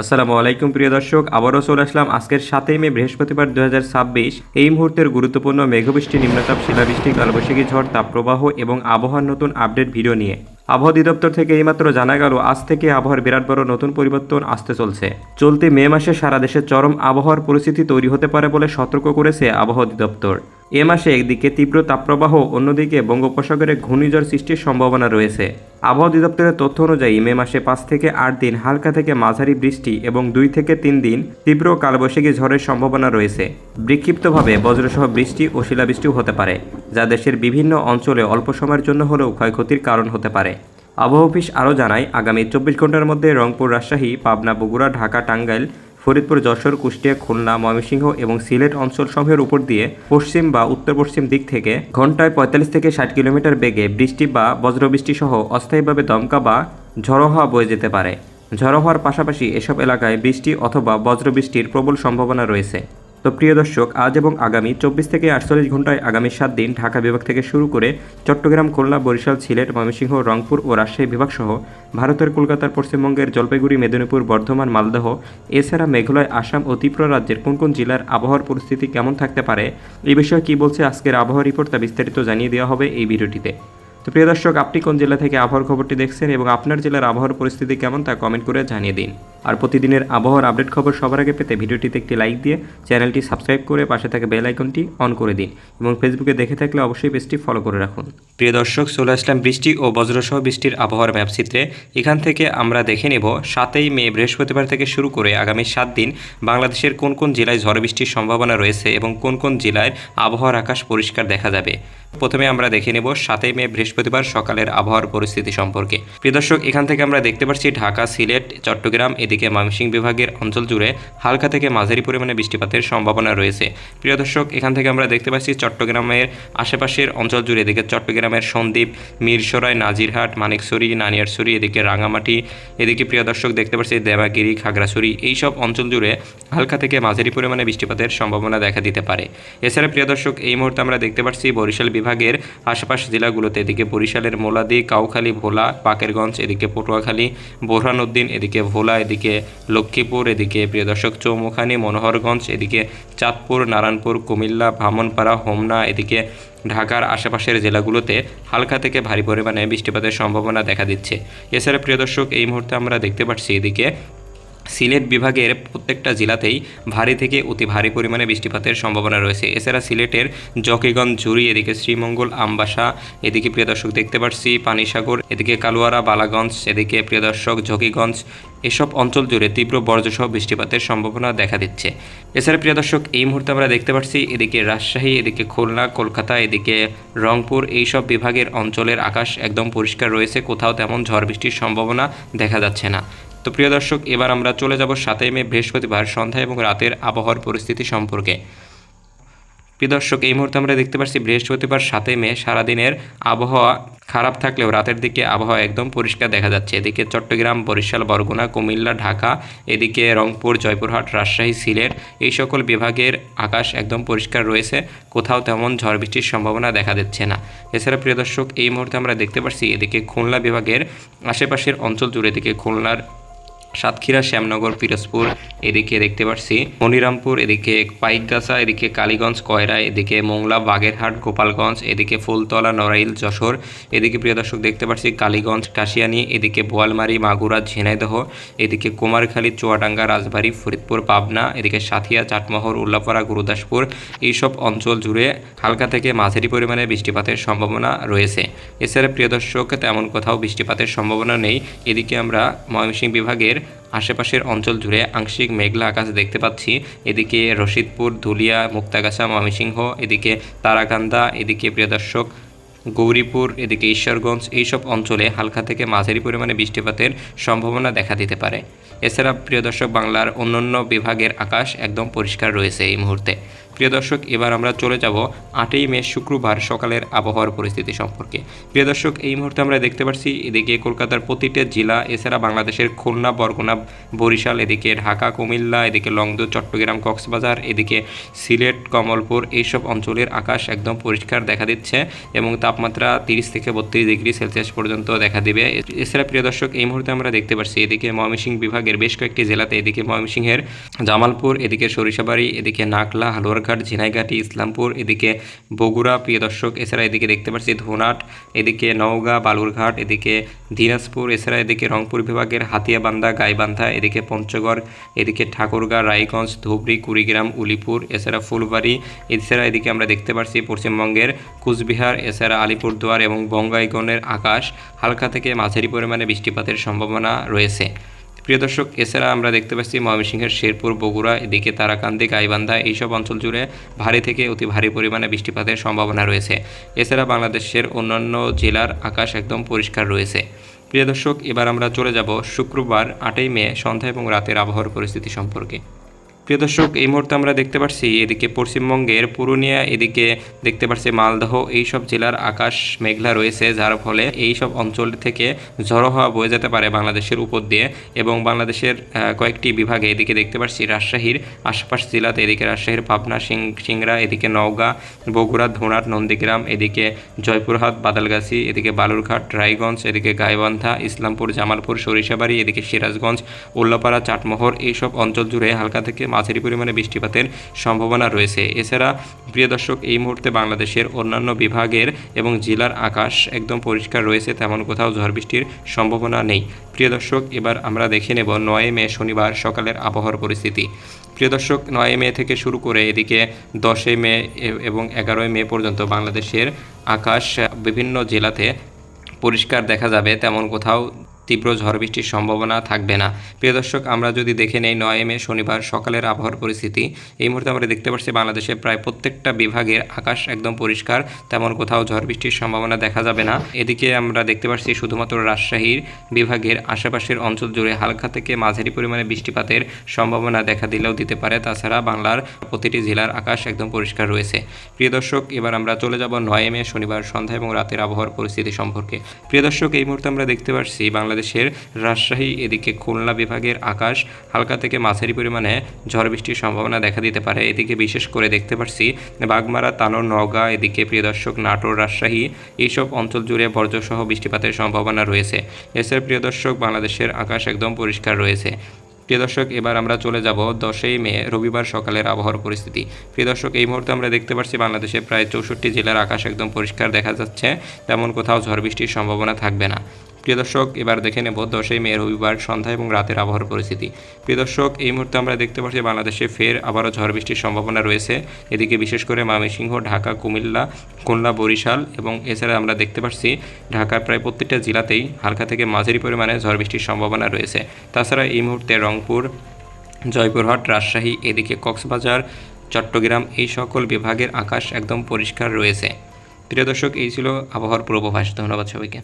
আসসালামু আলাইকুম প্রিয় দর্শক, আবারও চলে আসলাম আজকের 7ই মে বৃহস্পতিবার 2026 এই মুহূর্তের গুরুত্বপূর্ণ মেঘবৃষ্টি, নিম্নচাপ, শিলাবৃষ্টি, কালবৈশাখী ঝড়, তাপপ্রবাহ এবং আবহাওয়ার নতুন আপডেট ভিডিও নিয়ে আবহাওয়া অধিদপ্তর থেকে এইমাত্র জানা গেল আজ থেকে আবহাওয়ার বিরাট বড় নতুন পরিবর্তন আসতে চলছে। চলতি মে মাসে সারা দেশে চরম আবহাওয়ার পরিস্থিতি তৈরি হতে পারে বলে সতর্ক করেছে আবহাওয়া অধিদপ্তর। এ মাসে একদিকে তীব্র তাপপ্রবাহ, অন্যদিকে বঙ্গোপসাগরে ঘূর্ণিঝড় সৃষ্টির সম্ভাবনা রয়েছে। আবহাওয়া অধিদপ্তরের তথ্য অনুযায়ী মে মাসে 5 থেকে 8 দিন হালকা থেকে মাঝারি বৃষ্টি এবং 2 থেকে 3 দিন তীব্র কালবৈশাখী ঝড়ের সম্ভাবনা রয়েছে। বিক্ষিপ্তভাবে বজ্রসহ বৃষ্টি ও শিলাবৃষ্টিও হতে পারে, যা দেশের বিভিন্ন অঞ্চলে অল্প সময়ের জন্য হলেও ক্ষয়ক্ষতির কারণ হতে পারে। আবহাওয়া অফিস আরও জানায়, আগামী 24 ঘন্টার মধ্যে রংপুর, রাজশাহী, পাবনা, বগুড়া, ঢাকা, টাঙ্গাইল, ফরিদপুর, যশোর, কুষ্টিয়া, খুলনা, ময়মনসিংহ এবং সিলেট অঞ্চলসমূহের উপর দিয়ে পশ্চিম বা উত্তর পশ্চিম দিক থেকে ঘন্টায় 45 থেকে 60 কিলোমিটার বেগে বৃষ্টি বা বজ্রবৃষ্টি সহ অস্থায়ীভাবে দমকা বা ঝড়ো হাওয়া বয়ে যেতে পারে। ঝড়ো হওয়ার পাশাপাশি এসব এলাকায় বৃষ্টি অথবা বজ্রবৃষ্টির প্রবল সম্ভাবনা রয়েছে। তো প্রিয় দর্শক, আজ এবং আগামী 24 থেকে 48 ঘন্টায় আগামী 7 দিন ঢাকা বিভাগ থেকে শুরু করে চট্টগ্রাম, খুলনা, বরিশাল, সিলেট, ময়মনসিংহ, রংপুর ও রাজশাহী বিভাগ সহ ভারতের কলকাতার, পশ্চিমবঙ্গের জলপাইগুড়ি, মেদিনীপুর, বর্ধমান, মালদহ, এছাড়া মেঘালয়, আসাম ও ত্রিপুরা রাজ্যের কোন কোন জেলার আবহাওয়ার পরিস্থিতি কেমন থাকতে পারে, এই বিষয়ে কী বলছে আজকের আবহাওয়া রিপোর্ট, তা বিস্তারিত জানিয়ে দেওয়া হবে এই ভিডিওটিতে। তো প্রিয় দর্শক, আপনি কোন জেলা থেকে আবহাওয়ার খবরটি দেখছেন এবং আপনার জেলার আবহাওয়ার পরিস্থিতি কেমন তা কমেন্ট করে জানিয়ে দিন। আর প্রতিদিনের আবহাওয়ার আপডেট খবর সবার আগে পেতে ভিডিওটিতে একটি লাইক দিয়ে চ্যানেলটি সাবস্ক্রাইব করে পাশে থাকা বেল আইকনটি অন করে দিন এবং ফেসবুকে দেখে থাকলে অবশ্যই পেজটি ফলো করে রাখুন। প্রিয় দর্শক, চলে আসলাম বৃষ্টি ও বজ্রসহ বৃষ্টির আবহাওয়ার ম্যাপচিত্রে। এখান থেকে আমরা দেখে নেব 7ই মে বৃহস্পতিবার থেকে শুরু করে আগামী 7 দিন বাংলাদেশের কোন কোন জেলায় ঝড় বৃষ্টির সম্ভাবনা রয়েছে এবং কোন কোন জেলায় আবহাওয়ার আকাশ পরিষ্কার দেখা যাবে। প্রথমে আমরা দেখে নেব 7ই মে বৃহস্পতিবার সকালের আবহাওয়ার পরিস্থিতি সম্পর্কে। প্রিয় দর্শক, এখান থেকে আমরা দেখতে পাচ্ছি ঢাকা, সিলেট, চট্টগ্রাম, এদিকে ময়মনসিংহ বিভাগের অঞ্চল জুড়ে হালকা থেকে মাঝারি পরিমাণে বৃষ্টিপাতের সম্ভাবনা রয়েছে। প্রিয় দর্শক, এখান থেকে আমরা দেখতে পাচ্ছি চট্টগ্রামের আশেপাশের অঞ্চল জুড়ে, এদিকে চট্টগ্রামের সন্দ্বীপ, মিরসরাই, নাজিরহাট, মানিকছড়ি, নানিয়ারছড়ি, এদিকে রাঙামাটি, এদিকে প্রিয় দর্শক দেখতে পাচ্ছি দেবাগিরি, খাগড়াছড়ি, এইসব অঞ্চল জুড়ে হালকা থেকে মাঝারি পরিমাণে বৃষ্টিপাতের সম্ভাবনা দেখা দিতে পারে। এছাড়া প্রিয় দর্শক, এই মুহূর্তে আমরা দেখতে পাচ্ছি বরিশাল বিভাগের আশেপাশ জেলাগুলোতে, এদিকে বরিশালের মোলাদি, কাউখালী, ভোলা, বাকেরগঞ্জ, এদিকে পটুয়াখালী, বোরহানউদ্দিন, এদিকে ভোলা, এদিকে লক্ষ্মীপুর, এদিকে প্রিয় দর্শক চৌমুখানি, মনোহরগঞ্জ, এদিকে চাঁদপুর, নারায়ণপুর, কুমিল্লা, ব্রাহ্মণপাড়া, হোমনা, এদিকে ঢাকার আশেপাশের জেলাগুলোতে হালকা থেকে ভারী পরিমাণে বৃষ্টিপাতের সম্ভাবনা দেখা দিচ্ছে। এছাড়া প্রিয় দর্শক, এই মুহূর্তে আমরা দেখতে পাচ্ছি এদিকে সিলেট বিভাগের প্রত্যেকটা জেলাতেই ভারী থেকে অতি ভারী পরিমাণে বৃষ্টিপাতের সম্ভাবনা রয়েছে। এছাড়া সিলেটের জকিগঞ্জ, ঝুরি, এদিকে শ্রীমঙ্গল, আমবাসা, এদিকে প্রিয় দর্শক দেখতে পাচ্ছি পানিসাগর, এদিকে কালুয়ারা, বালাগঞ্জ, এদিকে প্রিয় দর্শক জকিগঞ্জ, এসব অঞ্চল জুড়ে তীব্র বজ্রসহ বৃষ্টিপাতের সম্ভাবনা দেখা দিচ্ছে। এছাড়া প্রিয় দর্শক, এই মুহূর্তে আমরা দেখতে পাচ্ছি এদিকে রাজশাহী, এদিকে খুলনা, কলকাতা, এদিকে রংপুর, এইসব বিভাগের অঞ্চলের আকাশ একদম পরিষ্কার রয়েছে, কোথাও তেমন ঝড় বৃষ্টির সম্ভাবনা দেখা যাচ্ছে না। তো প্রিয় দর্শক, এবার আমরা চলে যাব 7ই মে বৃহস্পতিবার সন্ধ্যা এবং রাতের আবহাওয়ার পরিস্থিতি সম্পর্কে। প্রিয় দর্শক, এই মুহূর্তে আমরা দেখতে পাচ্ছি বৃহস্পতিবার 7ই মে সারাদিনের আবহাওয়া খারাপ থাকলেও রাতের দিকে আবহাওয়া একদম পরিষ্কার দেখা যাচ্ছে। এদিকে চট্টগ্রাম, বরিশাল, বরগুনা, কুমিল্লা, ঢাকা, এদিকে রংপুর, জয়পুরহাট, রাজশাহী, সিলেট, এই সকল বিভাগের আকাশ একদম পরিষ্কার রয়েছে, কোথাও তেমন ঝড় বৃষ্টির সম্ভাবনা দেখা দিচ্ছে না। এছাড়া প্রিয় দর্শক, এই মুহূর্তে আমরা দেখতে পাচ্ছি এদিকে খুলনা বিভাগের আশেপাশের অঞ্চল জুড়ে, এদিকে খুলনার সাতক্ষীরা, শ্যামনগর, পিরোজপুর, এদিকে দেখতে পাচ্ছি মনিরামপুর, এদিকে পাইকগাছা, এদিকে কালীগঞ্জ, কয়রা, এদিকে মোংলা, বাগেরহাট, গোপালগঞ্জ, এদিকে ফুলতলা, নড়াইল, যশোর, এদিকে প্রিয় দর্শক দেখতে পাচ্ছি কালীগঞ্জ, কাশিয়ানী, এদিকে বোয়ালমারী, মাগুরা, ঝিনাইদহ, এদিকে কুমারখালী, চুয়াডাঙ্গা, রাজবাড়ী, ফরিদপুর, পাবনা, এদিকে সাথিয়া, চাটমোহর, উল্লাপাড়া, গুরুদাসপুর, এইসব অঞ্চল জুড়ে হালকা থেকে মাঝারি পরিমাণে বৃষ্টিপাতের সম্ভাবনা রয়েছে। এছাড়া প্রিয় দর্শক, তেমন কোথাও বৃষ্টিপাতের সম্ভাবনা নেই। এদিকে আমরা ময়মনসিংহ বিভাগের আশেপাশের অঞ্চল জুড়ে আংশিক মেঘলা আকাশ দেখতে পাচ্ছি। এদিকে রশিদপুর, ধুলিয়া, মুক্তাগাছা, ময়মনসিংহ, এদিকে তারাকান্দা, এদিকে প্রিয় দর্শক গৌরীপুর, এদিকে ঈশ্বরগঞ্জ, এইসব অঞ্চলে হালকা থেকে মাঝারি পরিমাণে বৃষ্টিপাতের সম্ভাবনা দেখা দিতে পারে। এছাড়া প্রিয় দর্শক, বাংলার অন্যান্য বিভাগের আকাশ একদম পরিষ্কার রয়েছে এই মুহূর্তে। প্রিয় দর্শক, এবার আমরা চলে যাব 8ই মে শুক্রবার সকালের আবহাওয়ার পরিস্থিতি সম্পর্কে। প্রিয় দর্শক, এই মুহূর্তে আমরা দেখতে পাচ্ছি এদিকে কলকাতার প্রতিটা জেলা, এছাড়া বাংলাদেশের খুলনা, বরগুনা, বরিশাল, এদিকে ঢাকা, কুমিল্লা, এদিকে লংদু, চট্টগ্রাম, কক্সবাজার, এদিকে সিলেট, কমলপুর, এইসব অঞ্চলের আকাশ একদম পরিষ্কার দেখা দিচ্ছে এবং তাপমাত্রা 30 থেকে 32 ডিগ্রি সেলসিয়াস পর্যন্ত দেখা দিবে। এছাড়া প্রিয় দর্শক, এই মুহূর্তে আমরা দেখতে পাচ্ছি এদিকে ময়মনসিংহ বিভাগের বেশ কয়েকটি জেলাতে, এদিকে ময়মনসিংহের জামালপুর, এদিকে সরিষাবাড়ি, এদিকে নাকলা, হালুয়ারঘাট, ঝিনাইগাটি, ইসলামপুর, এদিকে বগুড়া, প্রিয় দর্শক, এছাড়া এদিকে দেখতে পাচ্ছি ধুনাট, এদিকে নওগাঁ, বালুরঘাট, এদিকে দিনাজপুর, এছাড়া এদিকে রংপুর বিভাগের হাতিয়াবান্ধা, গাইবান্ধা, এদিকে পঞ্চগড়, এদিকে ঠাকুরগাঁ, রায়গঞ্জ, ধুবড়ী, কুড়িগ্রাম, উলিপুর, এছাড়া ফুলবাড়ি, এছাড়া এদিকে আমরা দেখতে পাচ্ছি পশ্চিমবঙ্গের কুচবিহার, এছাড়া আলিপুরদুয়ার এবং বঙ্গাইগনের আকাশ হালকা থেকে মাঝারি পরিমাণে বৃষ্টিপাতের সম্ভাবনা রয়েছে। প্রিয় দর্শক, এছাড়া আমরা দেখতে পাচ্ছি ময়মনসিংহের শেরপুর, বগুড়া, এদিকে তারাকান্দি, গাইবান্ধা, এইসব অঞ্চল জুড়ে ভারী থেকে অতি ভারী পরিমাণে বৃষ্টিপাতের সম্ভাবনা রয়েছে। এছাড়া বাংলাদেশের অন্যান্য জেলার আকাশ একদম পরিষ্কার রয়েছে। প্রিয় দর্শক, এবার আমরা চলে যাব শুক্রবার 8ই মে সন্ধ্যা এবং রাতের আবহাওয়ার পরিস্থিতি সম্পর্কে। প্রিয় দর্শক, এই মুহূর্তে আমরা দেখতে পাচ্ছি এদিকে পশ্চিমবঙ্গের পুরুলিয়া, এদিকে দেখতে পাচ্ছি মালদহ, এইসব জেলার আকাশ মেঘলা রয়েছে, যার ফলে এইসব অঞ্চল থেকে ঝড়ো হাওয়া বয়ে যেতে পারে বাংলাদেশের উপর দিয়ে এবং বাংলাদেশের কয়েকটি বিভাগে, এদিকে দেখতে পাচ্ছি রাজশাহীর আশপাশ জেলাতে, এদিকে রাজশাহীর পাবনা, সিংড়া, এদিকে নওগাঁ, বগুড়া, ধুনাট, নন্দীগ্রাম, এদিকে জয়পুরহাট, বাদালগাছি, এদিকে বালুরঘাট, রায়গঞ্জ, এদিকে গাইবান্ধা, ইসলামপুর, জামালপুর, সরিষাবাড়ি, এদিকে সিরাজগঞ্জ, উল্লাপাড়া, চাটমোহর, এইসব অঞ্চল জুড়ে হালকা থেকে মাঝারি পরিমাণে বৃষ্টিপাতের সম্ভাবনা রয়েছে। এছাড়া প্রিয় দর্শক, এই মুহূর্তে বাংলাদেশের অন্যান্য বিভাগের এবং জেলার আকাশ একদম পরিষ্কার রয়েছে, তেমন কোথাও ঝড় বৃষ্টির সম্ভাবনা নেই। প্রিয় দর্শক, এবার আমরা দেখে নেব 9 মে শনিবার সকালের আবহাওয়ার পরিস্থিতি। প্রিয় দর্শক, 9 মে থেকে শুরু করে এদিকে 10 মে এবং 11 মে পর্যন্ত বাংলাদেশের আকাশ বিভিন্ন জেলাতে পরিষ্কার দেখা যাবে, তেমন কোথাও তীব্র ঝড় বৃষ্টির সম্ভাবনা থাকবে না। প্রিয় দর্শক, আমরা যদি দেখে নেই 9 মে শনিবার সকালের আবহাওয়ার পরিস্থিতি, এই মুহূর্তে আমরা দেখতে পাচ্ছি বাংলাদেশের প্রায় প্রত্যেকটা বিভাগের আকাশ একদম পরিষ্কার, তেমন কোথাও ঝড় বৃষ্টির সম্ভাবনা দেখা যাবে না। এদিকে আমরা দেখতে পাচ্ছি শুধুমাত্র রাজশাহীর বিভাগের আশেপাশের অঞ্চল জুড়ে হালকা থেকে মাঝারি পরিমাণে বৃষ্টিপাতের সম্ভাবনা দেখা দিলেও দিতে পারে, তাছাড়া বাংলার প্রতিটি জেলার আকাশ একদম পরিষ্কার রয়েছে। প্রিয় দর্শক, এবার আমরা চলে যাব 9 মে শনিবার সন্ধ্যা এবং রাতের আবহাওয়ার পরিস্থিতি সম্পর্কে। প্রিয় দর্শক, এই মুহূর্তে আমরা দেখতে পাচ্ছি বাংলাদেশের রাজশাহী, এদিকে খুলনা বিভাগের আকাশ হালকা থেকে মাঝারি পরিমাণে ঝড় বৃষ্টির সম্ভাবনা দেখা দিতে পারে। এদিকে বিশেষ করে দেখতে পাচ্ছি বাগমারা, তানোর, নওগাঁ, এদিকে প্রিয় দর্শক নাটোর, রাজশাহী, এইসব অঞ্চল জুড়ে বজ্রসহ বৃষ্টিপাতের সম্ভাবনা রয়েছে। এছাড়া প্রিয় দর্শক, বাংলাদেশের আকাশ একদম পরিষ্কার রয়েছে। প্রিয় দর্শক, এবার আমরা চলে যাব 10 মে রবিবার সকালের আবহাওয়ার পরিস্থিতি। প্রিয় দর্শক, এই মুহূর্তে আমরা দেখতে পাচ্ছি বাংলাদেশে প্রায় 64 জেলার আকাশ একদম পরিষ্কার দেখা যাচ্ছে, তেমন কোথাও ঝড় বৃষ্টির সম্ভাবনা থাকবে না। প্রিয় দর্শক, এবার দেখে নেব 10 মে রবিবার সন্ধ্যা এবং রাতের আবহাওয়ার পরিস্থিতি। প্রিয় দর্শক, এই মুহূর্তে আমরা দেখতে পাচ্ছি বাংলাদেশে ফের আবারও ঝড় বৃষ্টির সম্ভাবনা রয়েছে। এদিকে বিশেষ করে ময়মনসিংহ, ঢাকা, কুমিল্লা, খুলনা, বরিশাল এবং এছাড়া আমরা দেখতে পাচ্ছি ঢাকার প্রায় প্রত্যেকটা জেলাতেই হালকা থেকে মাঝারি পরিমাণে ঝড় বৃষ্টির সম্ভাবনা রয়েছে। তাছাড়া এই মুহূর্তে রংপুর, জয়পুরহাট, রাজশাহী, এদিকে কক্সবাজার, চট্টগ্রাম, এই সকল বিভাগের আকাশ একদম পরিষ্কার রয়েছে। প্রিয় দর্শক, এই ছিল আবহাওয়ার পূর্বাভাস। ধন্যবাদ সবাইকে।